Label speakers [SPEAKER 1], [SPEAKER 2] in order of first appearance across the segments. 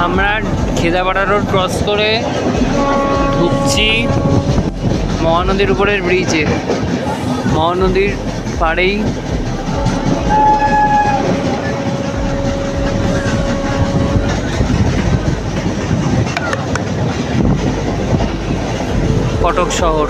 [SPEAKER 1] আমরা Khedapara road cross করে ঢুকছি মহানদীর উপরের ব্রিজে। মহানদীর পাড়েই কটক শহর।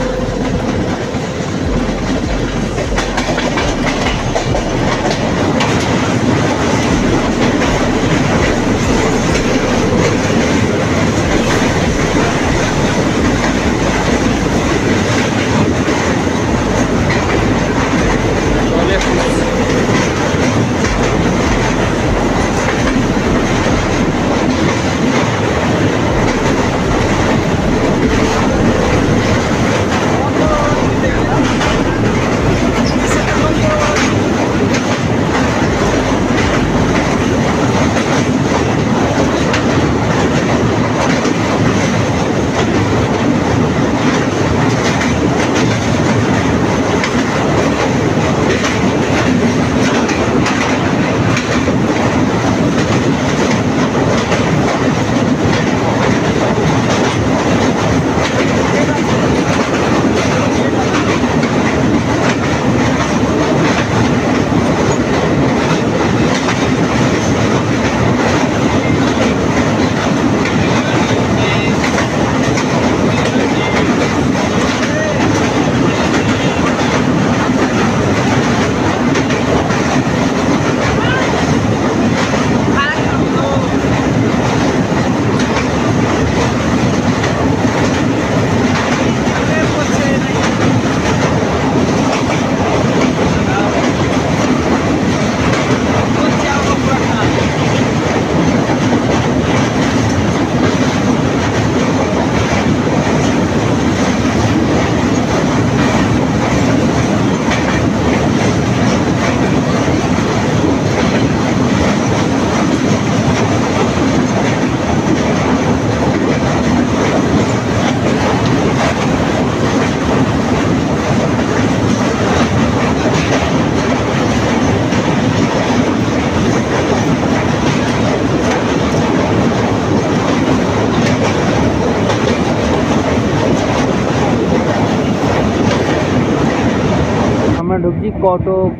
[SPEAKER 1] ঢুকছি কটক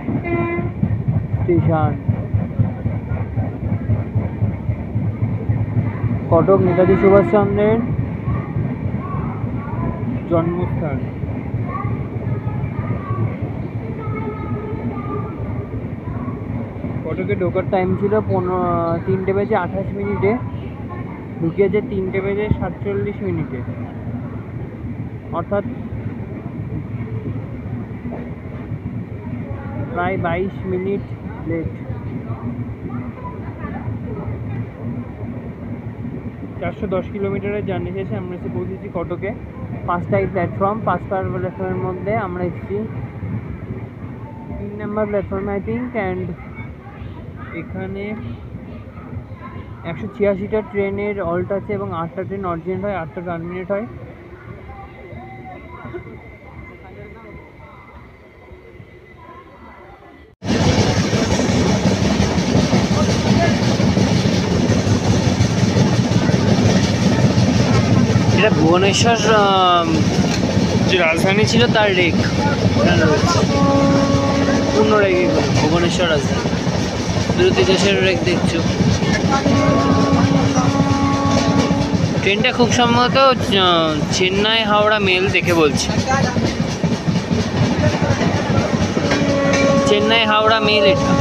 [SPEAKER 1] স্টেশন। কটক নেতাজি সুভাষচন্দ্রের জন্মস্থান। কটকে ঢোকার টাইম ছিল 3:28, ঢুকিয়েছে 3:47, অর্থাৎ প্রায় 22 মিনিট লেট। 410 কিলোমিটারের জার্নি শেষে আমরা এসে পৌঁছেছি কটকে। 5টাই প্ল্যাটফর্ম, 5টা প্ল্যাটফর্মের মধ্যে আমরা এসেছি 3 নম্বর প্ল্যাটফর্মে আই থিঙ্ক। অ্যান্ড এখানে 186টা ট্রেনের অল্ট আছে এবং 8টা ট্রেন অরিজিনেট হয়, 8টা টার্মিনেট হয়। এটা ভুবনেশ্বর যে রাজধানী ছিল তার রেক রয়েছে, পূর্ণ রেক, ভুবনেশ্বর রাজধানী দেশের রেক দেখছো। ট্রেনটা খুব সম্ভবত চেন্নাই হাওড়া মেল দেখে বলছি, চেন্নাই হাওড়া মেল। এটা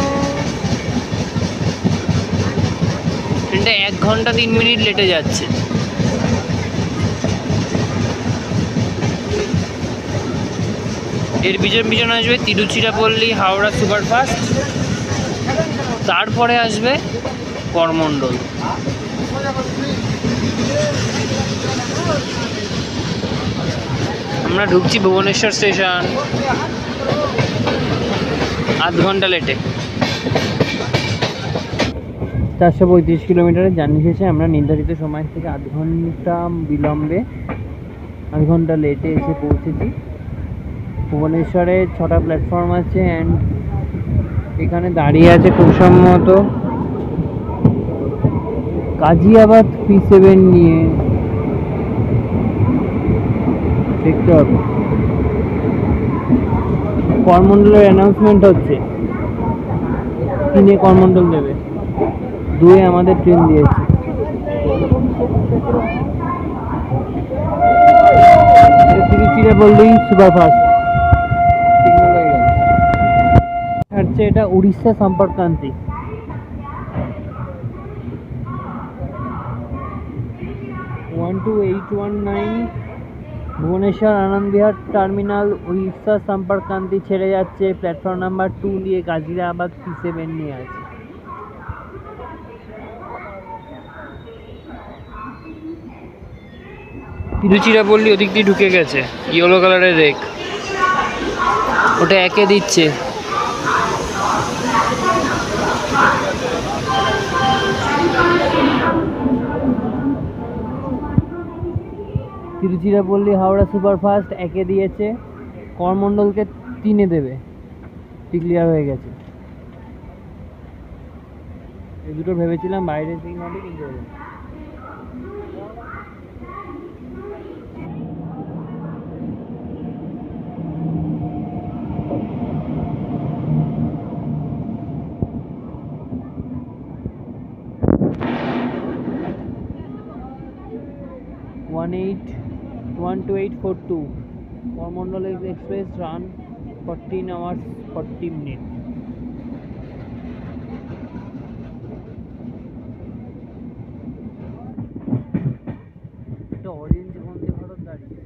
[SPEAKER 1] ট্রেনটা 1 ঘন্টা 3 মিনিট লেটে যাচ্ছে। এর পিছন পিছন আসবে তিরুচিরাপল্লী হাওড়া সুপারফাস্ট, তারপরে আসবে করমণ্ডল। আমরা ঢুকছি ভুবনেশ্বর স্টেশন, আধ ঘন্টা লেটে। 435 কিলোমিটারের জার্নি শেষে আমরা নির্ধারিত সময় থেকে আধ ঘন্টা বিলম্বে, আধ ঘন্টা লেটে এসে পৌঁছেছি। ভুবনেশ্বরে 6টা প্ল্যাটফর্ম আছে অ্যান্ড এখানে দাঁড়িয়ে আছে খুব সম্ভবত গাজিয়াবাদ P7 নিয়ে, দেখতে হবে। করমণ্ডলের অ্যানাউন্সমেন্ট হচ্ছে, 3-এ করমণ্ডল দেবে, 2-এ আমাদের ট্রেন দিয়েছে। তিরুচিরাপল্লী সুপারফাস্ট সিগন্যাল হয়ে গেল। হচ্ছে এটা উড়িষ্যা সম্পর্কান্তি। ভুবনেশ্বর আনন্দ বিহার টার্মিনাল উড়িষ্যা সম্পর্কান্তি ছেড়ে যাচ্ছে, প্ল্যাটফর্ম নাম্বার 2 দিয়ে গাজিয়াবাদ P7 নিয়ে আছে। তিরুচিরাপল্লী ওদিক দিয়ে ঢুকে গেছে, ইয়েলো কালারের রেক, ওটা 1-এ দিচ্ছে। তিরুচিরাপল্লী হাওড়া সুপারফাস্ট 1-এ দিয়েছে, করমণ্ডলকে 3-এ দেবে, ক্লিয়ার হয়ে গেছে। এই দুটো ভেবেছিলাম বাইরে সিং হবে, কিন্তু 12842 Coromandel express run 14 hours 40 minutes। Orange Vande Bharat দাঁড়িয়ে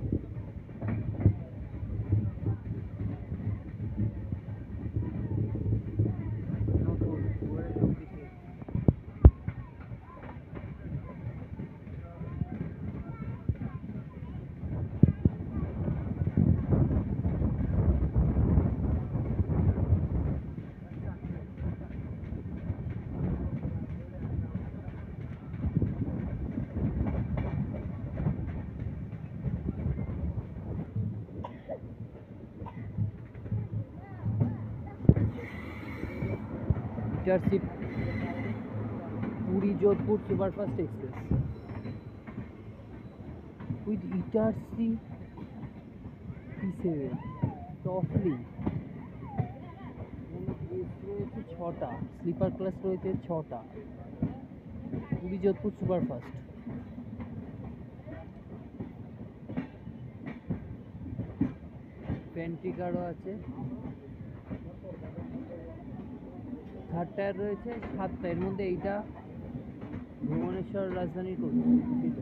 [SPEAKER 1] intercity Puri Jodhpur superfast express with Intercity P7 টফলি রয়েছে 6টা, স্লিপার ক্লাস রয়েছে 6টা, পুরী যোধপুর সুপারফাস্ট। পেন্ট্রি কারও আছে, থার্ড টায়ার রয়েছে 7টা, এর মধ্যে এইটা ভুবনেশ্বর রাজধানীর কোচ ছিল।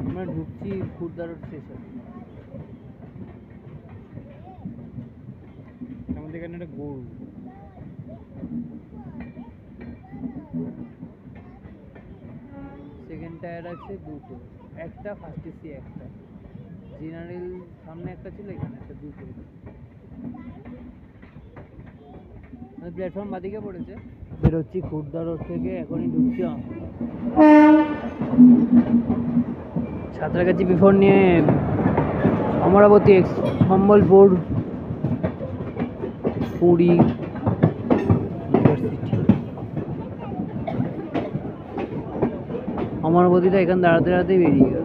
[SPEAKER 1] আমরা ঢুকছি খুরদা রোড স্টেশন। আমাদের এখানে একটা গরু, সেকেন্ড টায়ার আছে 2টো, একটা ফার্স্ট এসি, একটা জেনারেল, সামনে একটা ছিল, এখানে একটা, 2টো। প্ল্যাটফর্ম বাদিকে পড়েছে। বেরোচ্ছি খুরদা রোড থেকে, এখনই ঢুকছি সাঁতরাগাছি বিফোর নিয়ে অমরাবতী, সম্বলপুর, পুরী ইউনিভার্সিটি। অমরাবতীটা এখানে দাঁড়াতে দাঁড়াতেই বেরিয়ে গেল।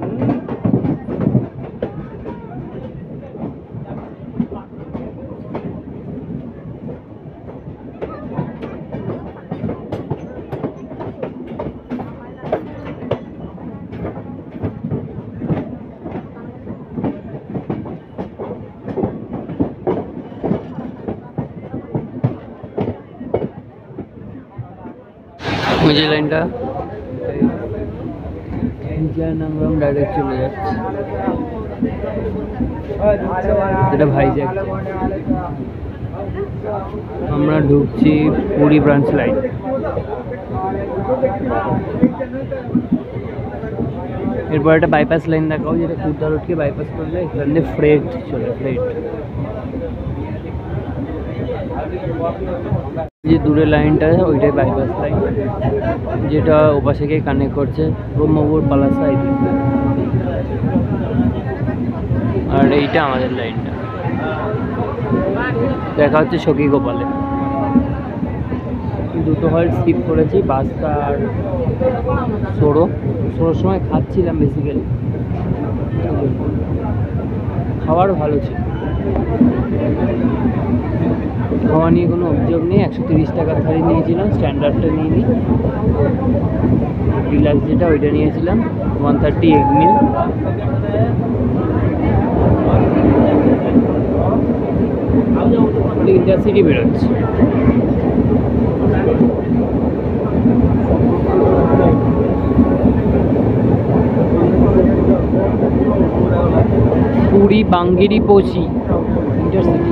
[SPEAKER 1] मुझे लाइनটা इंडियन नाम डायरेक्ट चले जाচ্ছে। এটা ভাইজ্যাক। আমরা ঢুকছি পুরী ব্রাঞ্চ লাইন। এরপর একটা বাইপাস লাইন দেখাও, যেটা কুর্তা রোডকে বাইপাস করলে এখানে ফ্রেট চলে, ফ্রেট। যে দূরে লাইনটা ওইটাই বাইপাস লাইন, যেটা ওপাশে গিয়ে কানেক্ট করছে ব্রহ্মপুর পালাসা এদিক। আর এইটা আমাদের লাইনটা। দেখা হচ্ছে সখী গোপালে। দুটো হল্ট স্কিপ করেছি, বাসটা আর ষোলোর সময় খাচ্ছিলাম বেসিক্যালি, খাওয়ারও ভালো ছিল, খাওয়া নিয়ে কোনো অভিযোগ নেই। 130 টাকার থালি নিয়েছিলাম, স্ট্যান্ডার্ডটা নিয়ে নিই, রিল্যাক্স যেটা ওইটা নিয়েছিলাম, 130 এগ মিল। ইন্টারসিটি বেরোচ্ছে। পুরী বাঙ্গিরি পৌঁছি ইন্টারসিটি।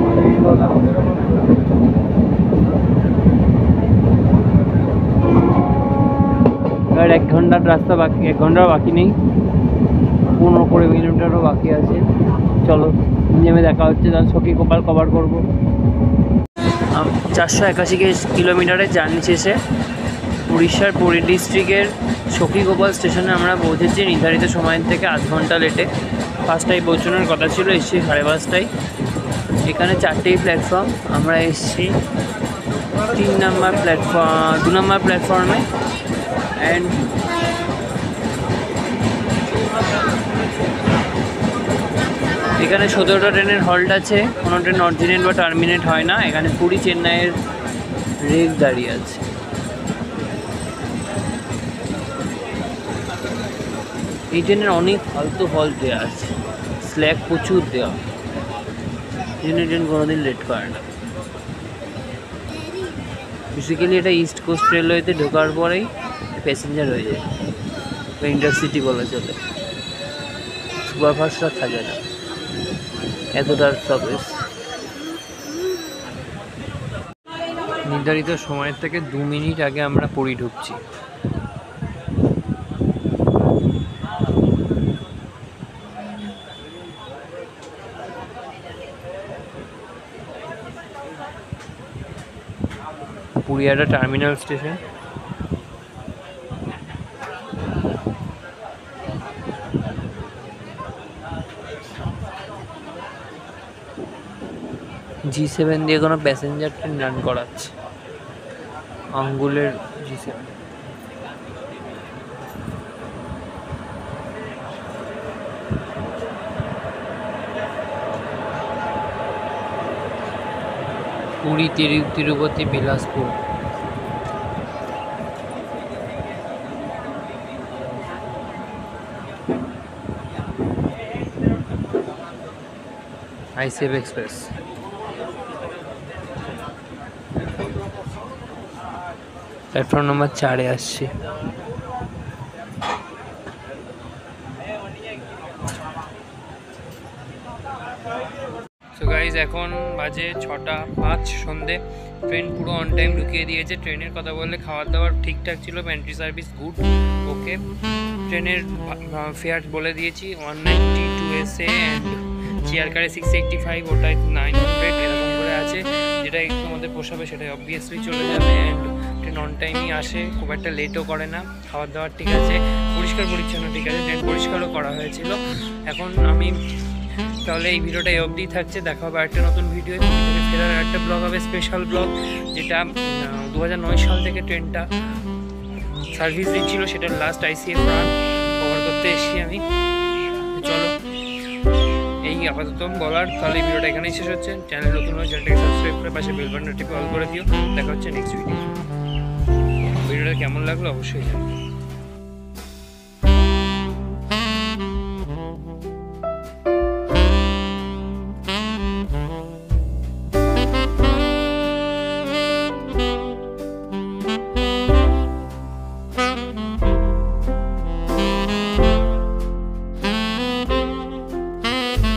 [SPEAKER 1] আর 1 ঘন্টার রাস্তা বাকি, 1 ঘন্টার বাকি নেই, 15-20 কিলোমিটারও বাকি আছে। চলো নেমে দেখা হচ্ছে, তাহলে সখী গোপাল কভার করবো। 481 কিলোমিটারের জার্নি শেষে উড়িষ্যার পুরী ডিস্ট্রিক্টের সখী গোপাল স্টেশনে আমরা পৌঁছেছি নির্ধারিত সময়ের থেকে আধ ঘন্টা লেটে। 5টায় পৌঁছানোর কথা ছিল, এসছি 5:30টায়। এখানে 4টেই প্ল্যাটফর্ম, আমরা এসছি 2 নম্বর প্ল্যাটফর্মে। অ্যান্ড এখানে 17টা ট্রেনের হল্ট আছে, কোনো ট্রেন অরিজিনেট বা টার্মিনেট হয় না। এখানে পুরী চেন্নাইয়ের রেল দাঁড়িয়ে আছে। এই ট্রেনের অনেক ফালতু হল্ট দেওয়া আছে, স্ল্যাক প্রচুর দেওয়া, এই ট্রেন কোনোদিন লেট করে না। বেসিক্যালি এটা ইস্ট কোস্ট রেলওয়েতে ঢোকার পরেই প্যাসেঞ্জার হয়ে যায়, বা ইন্টারসিটি বলা চলে। সুপারফাস্টরা থাকে না, এতটার সার্ভিস। নির্ধারিত সময়ের থেকে 2 মিনিট আগে আমরা পুরী ঢুকছি। পুরী একটা টার্মিনাল স্টেশন। G7 দিয়ে কোনো প্যাসেঞ্জার ট্রেন রান করাচ্ছে, আঙ্গুলের G7। Puri Tirupati Bilaspur. ICF express. Platform number 4-এ আসছি। সো গাইজ, এখন বাজে 6:05 সন্ধে। ট্রেন পুরো অন টাইম ঢুকিয়ে দিয়েছে। ট্রেনের কথা বললে খাওয়ার দাওয়ার ঠিকঠাক ছিল, পেন্ট্রি সার্ভিস গুড, ওকে। ট্রেনের ফেয়ার বলে দিয়েছি 192 এসে, অ্যান্ড চেয়ার কারে 685, ওটাই 900 এরকম করে আছে। যেটা একটু আমাদের পোষাবে সেটাই অবভিয়াসলি চলে যাবে। অ্যান্ড ট্রেন অন টাইমই আসে, খুব একটা লেটও করে না। খাবার দাবার ঠিক আছে, পরিষ্কার পরিচ্ছন্ন ঠিক আছে, ট্রেন পরিষ্কারও করা হয়েছিল। এখন আমি তাহলে এই ভিডিওটা এই অবধি থাকছে, দেখা হবে একটা নতুন ভিডিও। পুরী থেকে ফেরার একটা ব্লগ হবে, স্পেশাল ব্লগ, যেটা 2009 সাল থেকে ট্রেনটা সার্ভিস দিচ্ছিল, সেটার লাস্ট আইসিএফ রান কভার করতে এসেছি আমি। চলো, এই আপাতত বলার, তাহলে এই ভিডিওটা এখানেই শেষ হচ্ছে। চ্যানেল নতুন হয়ে চ্যানেলটাকে সাবস্ক্রাইব করে পাশে বেল বাটনটা টিপে অল করে দিও। দেখা হচ্ছে নেক্সট ভিডিওটা কেমন লাগলো অবশ্যই জানাও।